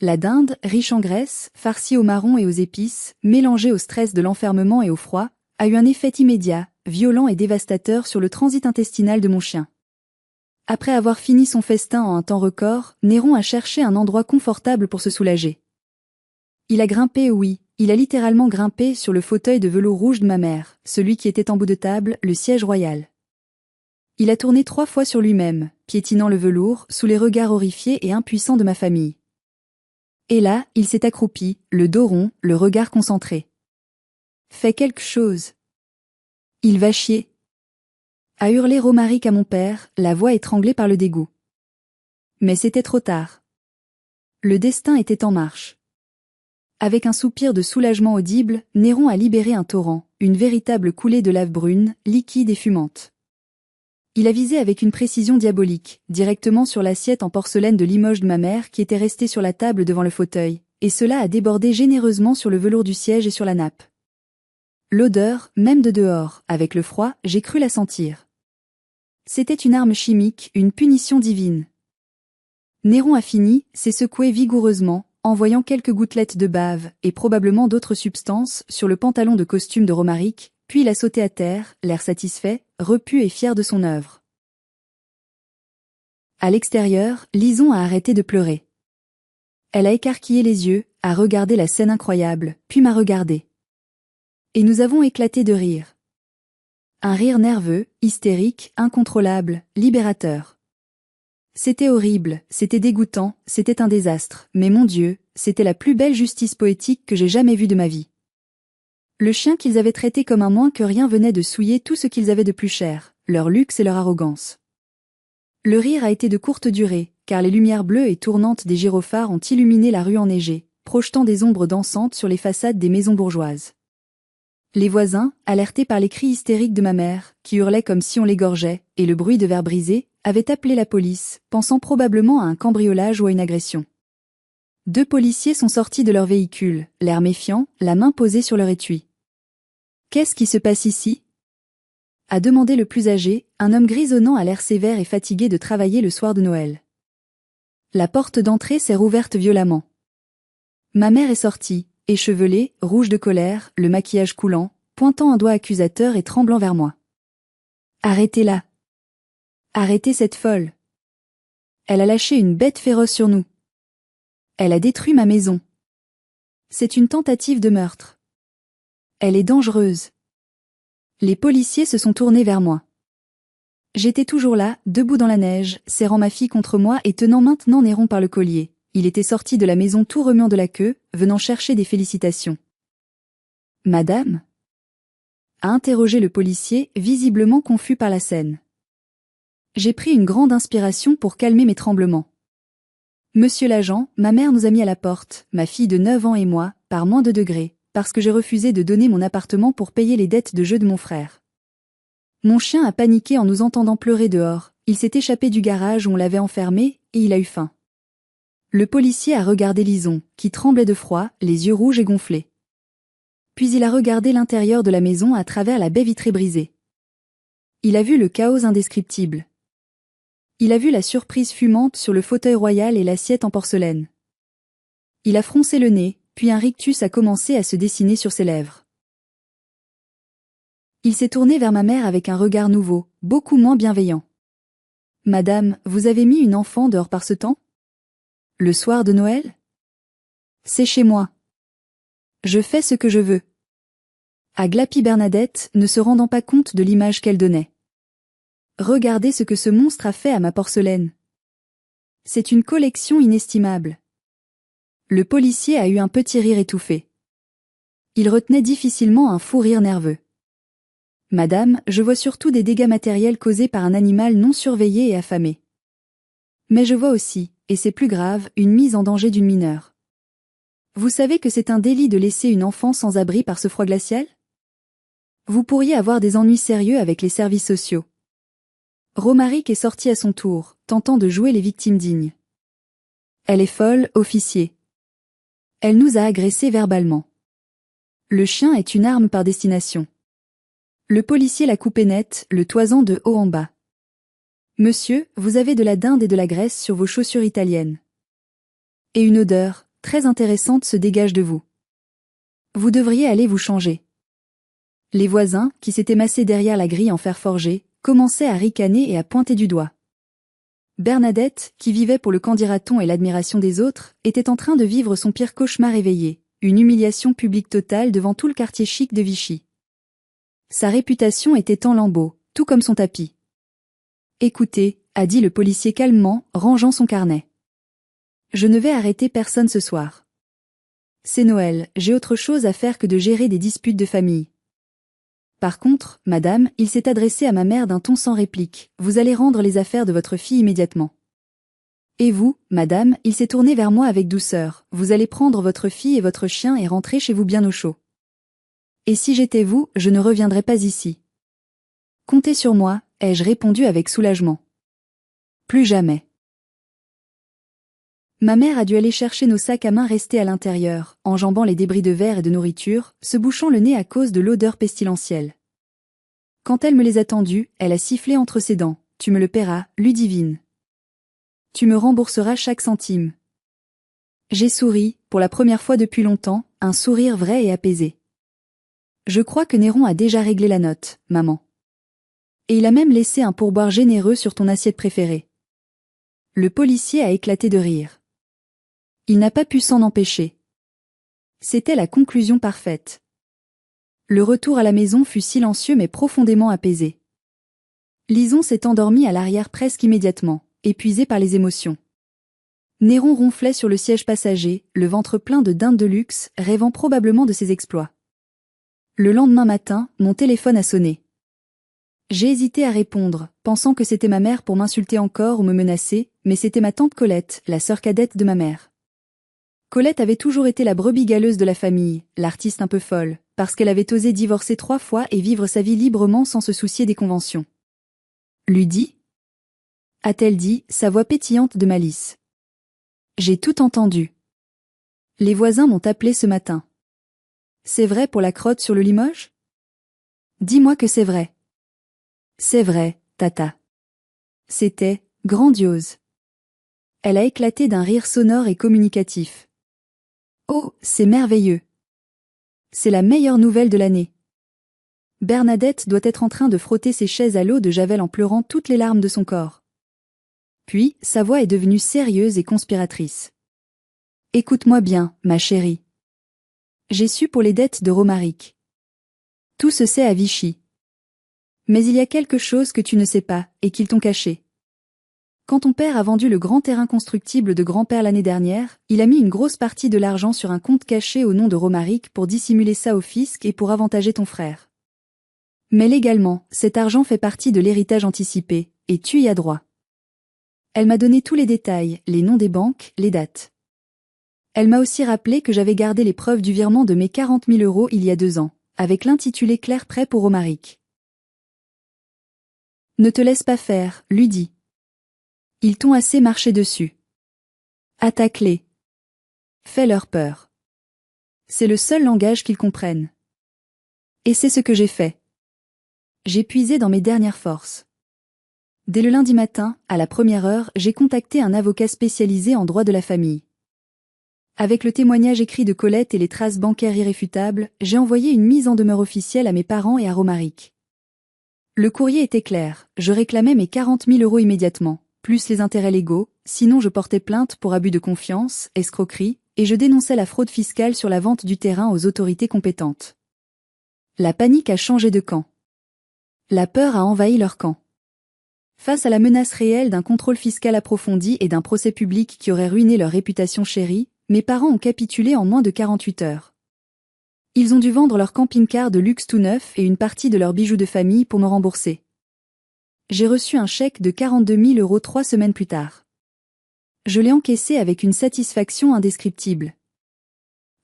La dinde, riche en graisse, farcie au marron et aux épices, mélangée au stress de l'enfermement et au froid, a eu un effet immédiat, violent et dévastateur sur le transit intestinal de mon chien. Après avoir fini son festin en un temps record, Néron a cherché un endroit confortable pour se soulager. Il a grimpé, oui, il a littéralement grimpé sur le fauteuil de velours rouge de ma mère, celui qui était en bout de table, le siège royal. Il a tourné 3 fois sur lui-même, piétinant le velours, sous les regards horrifiés et impuissants de ma famille. Et là, il s'est accroupi, le dos rond, le regard concentré. Fais quelque chose. Il va chier. a hurlé Romaric à mon père, la voix étranglée par le dégoût. Mais c'était trop tard. Le destin était en marche. Avec un soupir de soulagement audible, Néron a libéré un torrent, une véritable coulée de lave brune, liquide et fumante. Il a visé avec une précision diabolique, directement sur l'assiette en porcelaine de Limoges de ma mère qui était restée sur la table devant le fauteuil, et cela a débordé généreusement sur le velours du siège et sur la nappe. L'odeur, même de dehors, avec le froid, j'ai cru la sentir. C'était une arme chimique, une punition divine. Néron a fini, s'est secoué vigoureusement, envoyant quelques gouttelettes de bave, et probablement d'autres substances, sur le pantalon de costume de Romaric, puis il a sauté à terre, l'air satisfait, repu et fier de son œuvre. À l'extérieur, Lison a arrêté de pleurer. Elle a écarquillé les yeux, a regardé la scène incroyable, puis m'a regardé. Et nous avons éclaté de rire. Un rire nerveux, hystérique, incontrôlable, libérateur. C'était horrible, c'était dégoûtant, c'était un désastre, mais mon Dieu, c'était la plus belle justice poétique que j'ai jamais vue de ma vie. Le chien qu'ils avaient traité comme un moins que rien venait de souiller tout ce qu'ils avaient de plus cher, leur luxe et leur arrogance. Le rire a été de courte durée, car les lumières bleues et tournantes des gyrophares ont illuminé la rue enneigée, projetant des ombres dansantes sur les façades des maisons bourgeoises. Les voisins, alertés par les cris hystériques de ma mère, qui hurlait comme si on l'égorgeait, et le bruit de verres brisés, avaient appelé la police, pensant probablement à un cambriolage ou à une agression. 2 policiers sont sortis de leur véhicule, l'air méfiant, la main posée sur leur étui. « Qu'est-ce qui se passe ici ?» a demandé le plus âgé, un homme grisonnant à l'air sévère et fatigué de travailler le soir de Noël. La porte d'entrée s'est rouverte violemment. Ma mère est sortie, échevelée, rouge de colère, le maquillage coulant, pointant un doigt accusateur et tremblant vers moi. « Arrêtez-la ! Arrêtez cette folle ! Elle a lâché une bête féroce sur nous. Elle a détruit ma maison. C'est une tentative de meurtre. Elle est dangereuse. » Les policiers se sont tournés vers moi. J'étais toujours là, debout dans la neige, serrant ma fille contre moi et tenant maintenant Néron par le collier. Il était sorti de la maison tout remuant de la queue, venant chercher des félicitations. « Madame ?» a interrogé le policier, visiblement confus par la scène. J'ai pris une grande inspiration pour calmer mes tremblements. « Monsieur l'agent, ma mère nous a mis à la porte, ma fille de 9 ans et moi, par moins de degrés, parce que j'ai refusé de donner mon appartement pour payer les dettes de jeu de mon frère. Mon chien a paniqué en nous entendant pleurer dehors, il s'est échappé du garage où on l'avait enfermé, et il a eu faim. » Le policier a regardé Lison, qui tremblait de froid, les yeux rouges et gonflés. Puis il a regardé l'intérieur de la maison à travers la baie vitrée brisée. Il a vu le chaos indescriptible. Il a vu la surprise fumante sur le fauteuil royal et l'assiette en porcelaine. Il a froncé le nez, puis un rictus a commencé à se dessiner sur ses lèvres. Il s'est tourné vers ma mère avec un regard nouveau, beaucoup moins bienveillant. « Madame, vous avez mis une enfant dehors par ce temps ? Le soir de Noël ? C'est chez moi. Je fais ce que je veux. » A glapi Bernadette, ne se rendant pas compte de l'image qu'elle donnait. « Regardez ce que ce monstre a fait à ma porcelaine. C'est une collection inestimable. » Le policier a eu un petit rire étouffé. Il retenait difficilement un fou rire nerveux. « Madame, je vois surtout des dégâts matériels causés par un animal non surveillé et affamé. Mais je vois aussi, et c'est plus grave, une mise en danger d'une mineure. Vous savez que c'est un délit de laisser une enfant sans abri par ce froid glacial ? Vous pourriez avoir des ennuis sérieux avec les services sociaux. » Romaric est sorti à son tour, tentant de jouer les victimes dignes. « Elle est folle, officier. Elle nous a agressés verbalement. Le chien est une arme par destination. » Le policier l'a coupé net, le toisant de haut en bas. « Monsieur, vous avez de la dinde et de la graisse sur vos chaussures italiennes. Et une odeur, très intéressante se dégage de vous. Vous devriez aller vous changer. » Les voisins, qui s'étaient massés derrière la grille en fer forgé, commençaient à ricaner et à pointer du doigt. Bernadette, qui vivait pour le qu'en dira-t-on et l'admiration des autres, était en train de vivre son pire cauchemar éveillé, une humiliation publique totale devant tout le quartier chic de Vichy. Sa réputation était en lambeaux, tout comme son tapis. « Écoutez, » a dit le policier calmement, rangeant son carnet. « Je ne vais arrêter personne ce soir. C'est Noël, j'ai autre chose à faire que de gérer des disputes de famille. Par contre, madame, il s'est adressé à ma mère d'un ton sans réplique. Vous allez rendre les affaires de votre fille immédiatement. Et vous, madame, il s'est tourné vers moi avec douceur. Vous allez prendre votre fille et votre chien et rentrer chez vous bien au chaud. Et si j'étais vous, je ne reviendrais pas ici. Comptez sur moi, ai-je répondu avec soulagement. Plus jamais. Ma mère a dû aller chercher nos sacs à main restés à l'intérieur, enjambant les débris de verre et de nourriture, se bouchant le nez à cause de l'odeur pestilentielle. Quand elle me les a tendus, elle a sifflé entre ses dents. Tu me le paieras, Ludivine. Tu me rembourseras chaque centime. J'ai souri, pour la première fois depuis longtemps, un sourire vrai et apaisé. Je crois que Néron a déjà réglé la note, maman. Et il a même laissé un pourboire généreux sur ton assiette préférée. Le policier a éclaté de rire. Il n'a pas pu s'en empêcher. C'était la conclusion parfaite. Le retour à la maison fut silencieux mais profondément apaisé. Lison s'est endormie à l'arrière presque immédiatement, épuisée par les émotions. Néron ronflait sur le siège passager, le ventre plein de dindes de luxe, rêvant probablement de ses exploits. Le lendemain matin, mon téléphone a sonné. J'ai hésité à répondre, pensant que c'était ma mère pour m'insulter encore ou me menacer, mais c'était ma tante Colette, la sœur cadette de ma mère. Colette avait toujours été la brebis galeuse de la famille, l'artiste un peu folle, parce qu'elle avait osé divorcer 3 fois et vivre sa vie librement sans se soucier des conventions. Ludie ? A-t-elle dit, sa voix pétillante de malice. J'ai tout entendu. Les voisins m'ont appelé ce matin. C'est vrai pour la crotte sur le Limoges ? Dis-moi que c'est vrai. C'est vrai, tata. C'était grandiose. Elle a éclaté d'un rire sonore et communicatif. Oh, c'est merveilleux. C'est la meilleure nouvelle de l'année. Bernadette doit être en train de frotter ses chaises à l'eau de Javel en pleurant toutes les larmes de son corps. Puis, sa voix est devenue sérieuse et conspiratrice. Écoute-moi bien, ma chérie. J'ai su pour les dettes de Romaric. Tout se sait à Vichy. Mais il y a quelque chose que tu ne sais pas, et qu'ils t'ont caché. Quand ton père a vendu le grand terrain constructible de grand-père l'année dernière, il a mis une grosse partie de l'argent sur un compte caché au nom de Romaric pour dissimuler ça au fisc et pour avantager ton frère. Mais légalement, cet argent fait partie de l'héritage anticipé, et tu y as droit. Elle m'a donné tous les détails, les noms des banques, les dates. Elle m'a aussi rappelé que j'avais gardé les preuves du virement de mes 40 000 € il y a 2 ans, avec l'intitulé clair prêt pour Romaric. Ne te laisse pas faire, Ludie. Ils t'ont assez marché dessus. Attaque-les. Fais-leur peur. C'est le seul langage qu'ils comprennent. Et c'est ce que j'ai fait. J'ai puisé dans mes dernières forces. Dès le lundi matin, à la première heure, j'ai contacté un avocat spécialisé en droit de la famille. Avec le témoignage écrit de Colette et les traces bancaires irréfutables, j'ai envoyé une mise en demeure officielle à mes parents et à Romaric. Le courrier était clair, je réclamais mes 40 000 € immédiatement, plus les intérêts légaux, sinon je portais plainte pour abus de confiance, escroquerie, et je dénonçais la fraude fiscale sur la vente du terrain aux autorités compétentes. La panique a changé de camp. La peur a envahi leur camp. Face à la menace réelle d'un contrôle fiscal approfondi et d'un procès public qui aurait ruiné leur réputation chérie, mes parents ont capitulé en moins de 48 heures. Ils ont dû vendre leur camping-car de luxe tout neuf et une partie de leurs bijoux de famille pour me rembourser. J'ai reçu un chèque de 42 000 € 3 semaines plus tard. Je l'ai encaissé avec une satisfaction indescriptible.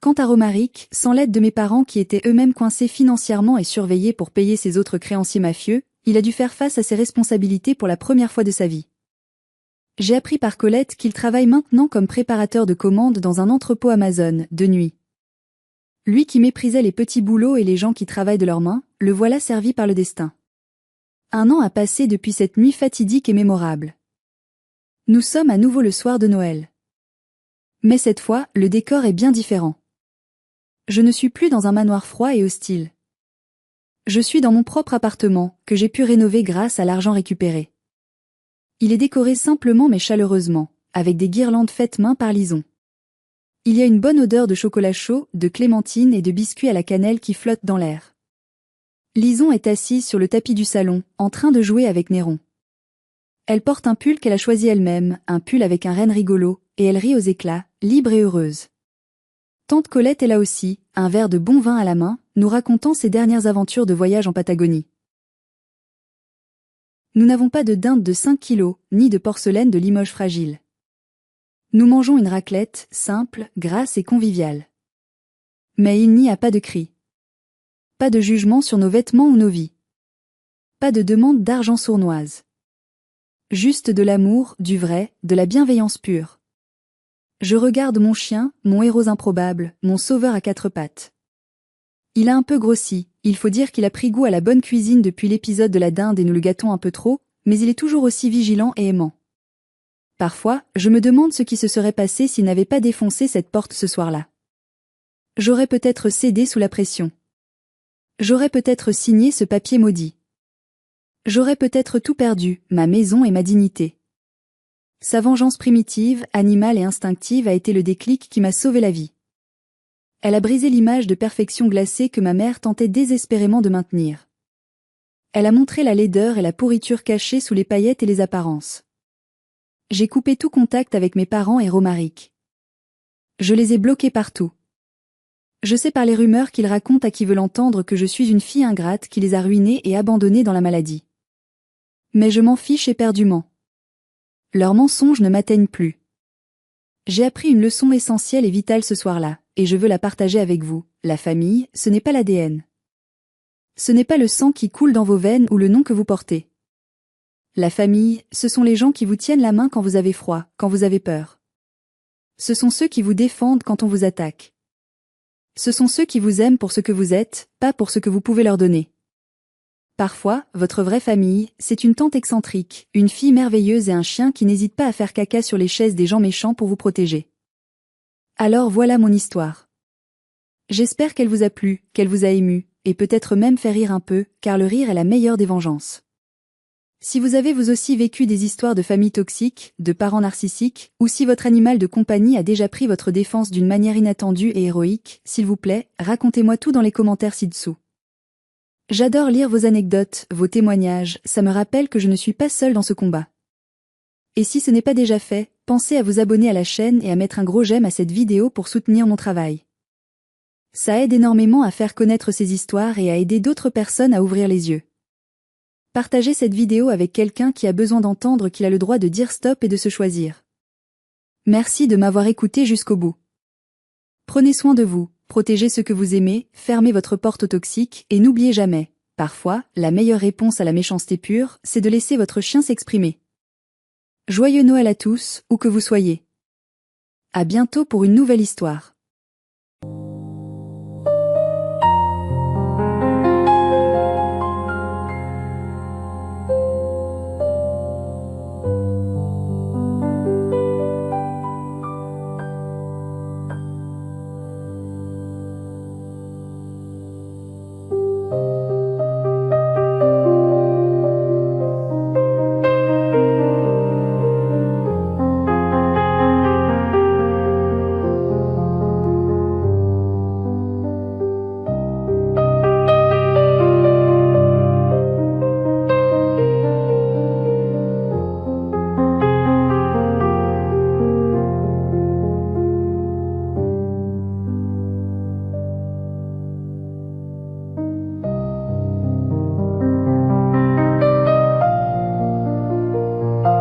Quant à Romaric, sans l'aide de mes parents qui étaient eux-mêmes coincés financièrement et surveillés pour payer ses autres créanciers mafieux, il a dû faire face à ses responsabilités pour la première fois de sa vie. J'ai appris par Colette qu'il travaille maintenant comme préparateur de commandes dans un entrepôt Amazon, de nuit. Lui qui méprisait les petits boulots et les gens qui travaillent de leurs mains, le voilà servi par le destin. 1 an a passé depuis cette nuit fatidique et mémorable. Nous sommes à nouveau le soir de Noël. Mais cette fois, le décor est bien différent. Je ne suis plus dans un manoir froid et hostile. Je suis dans mon propre appartement, que j'ai pu rénover grâce à l'argent récupéré. Il est décoré simplement mais chaleureusement, avec des guirlandes faites main par Lison. Il y a une bonne odeur de chocolat chaud, de clémentine et de biscuits à la cannelle qui flottent dans l'air. Lison est assise sur le tapis du salon, en train de jouer avec Néron. Elle porte un pull qu'elle a choisi elle-même, un pull avec un renne rigolo, et elle rit aux éclats, libre et heureuse. Tante Colette est là aussi, un verre de bon vin à la main, nous racontant ses dernières aventures de voyage en Patagonie. Nous n'avons pas de dinde de 5 kilos, ni de porcelaine de Limoges fragile. Nous mangeons une raclette, simple, grasse et conviviale. Mais il n'y a pas de cris. Pas de jugement sur nos vêtements ou nos vies. Pas de demande d'argent sournoise. Juste de l'amour, du vrai, de la bienveillance pure. Je regarde mon chien, mon héros improbable, mon sauveur à 4 pattes. Il a un peu grossi, il faut dire qu'il a pris goût à la bonne cuisine depuis l'épisode de la dinde et nous le gâtons un peu trop, mais il est toujours aussi vigilant et aimant. Parfois, je me demande ce qui se serait passé s'il n'avait pas défoncé cette porte ce soir-là. J'aurais peut-être cédé sous la pression. J'aurais peut-être signé ce papier maudit. J'aurais peut-être tout perdu, ma maison et ma dignité. Sa vengeance primitive, animale et instinctive a été le déclic qui m'a sauvé la vie. Elle a brisé l'image de perfection glacée que ma mère tentait désespérément de maintenir. Elle a montré la laideur et la pourriture cachée sous les paillettes et les apparences. J'ai coupé tout contact avec mes parents et Romaric. Je les ai bloqués partout. Je sais par les rumeurs qu'ils racontent à qui veut l'entendre que je suis une fille ingrate qui les a ruinés et abandonnés dans la maladie. Mais je m'en fiche éperdument. Leurs mensonges ne m'atteignent plus. J'ai appris une leçon essentielle et vitale ce soir-là, et je veux la partager avec vous. La famille, ce n'est pas l'ADN. Ce n'est pas le sang qui coule dans vos veines ou le nom que vous portez. La famille, ce sont les gens qui vous tiennent la main quand vous avez froid, quand vous avez peur. Ce sont ceux qui vous défendent quand on vous attaque. Ce sont ceux qui vous aiment pour ce que vous êtes, pas pour ce que vous pouvez leur donner. Parfois, votre vraie famille, c'est une tante excentrique, une fille merveilleuse et un chien qui n'hésite pas à faire caca sur les chaises des gens méchants pour vous protéger. Alors voilà mon histoire. J'espère qu'elle vous a plu, qu'elle vous a ému, et peut-être même fait rire un peu, car le rire est la meilleure des vengeances. Si vous avez vous aussi vécu des histoires de familles toxiques, de parents narcissiques, ou si votre animal de compagnie a déjà pris votre défense d'une manière inattendue et héroïque, s'il vous plaît, racontez-moi tout dans les commentaires ci-dessous. J'adore lire vos anecdotes, vos témoignages, ça me rappelle que je ne suis pas seule dans ce combat. Et si ce n'est pas déjà fait, pensez à vous abonner à la chaîne et à mettre un gros j'aime à cette vidéo pour soutenir mon travail. Ça aide énormément à faire connaître ces histoires et à aider d'autres personnes à ouvrir les yeux. Partagez cette vidéo avec quelqu'un qui a besoin d'entendre qu'il a le droit de dire stop et de se choisir. Merci de m'avoir écouté jusqu'au bout. Prenez soin de vous, protégez ceux que vous aimez, fermez votre porte aux toxiques et n'oubliez jamais, parfois, la meilleure réponse à la méchanceté pure, c'est de laisser votre chien s'exprimer. Joyeux Noël à tous, où que vous soyez. À bientôt pour une nouvelle histoire.